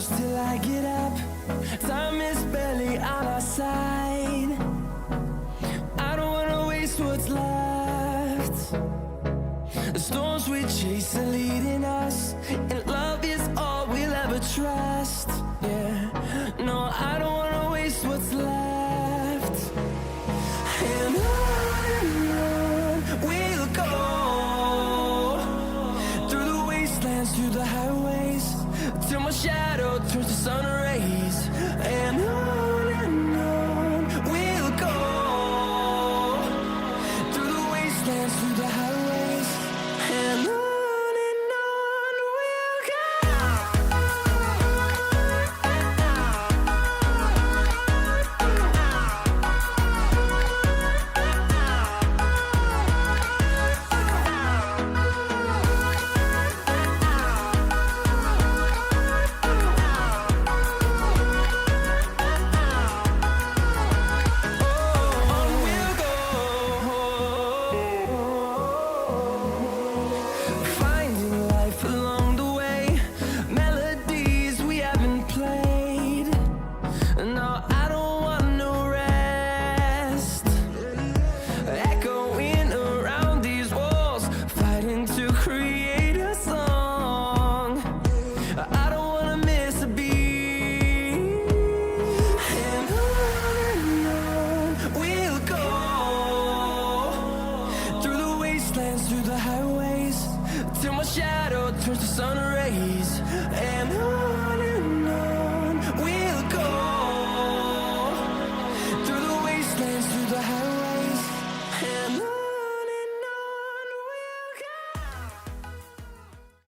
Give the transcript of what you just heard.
close till I get up. Time is barely on our side. I don't wanna waste what's left. The storms we chase are leading us, and love is all we'll ever trust. Yeah, no, I don't wanna waste what's left. And on we'll go, through the wastelands, through the highways, till my shadow turns to sun rays. And on we'll go, through the wastelands, through the highways, and on we'll go. Finding life along the way, melodies we haven't played. No, I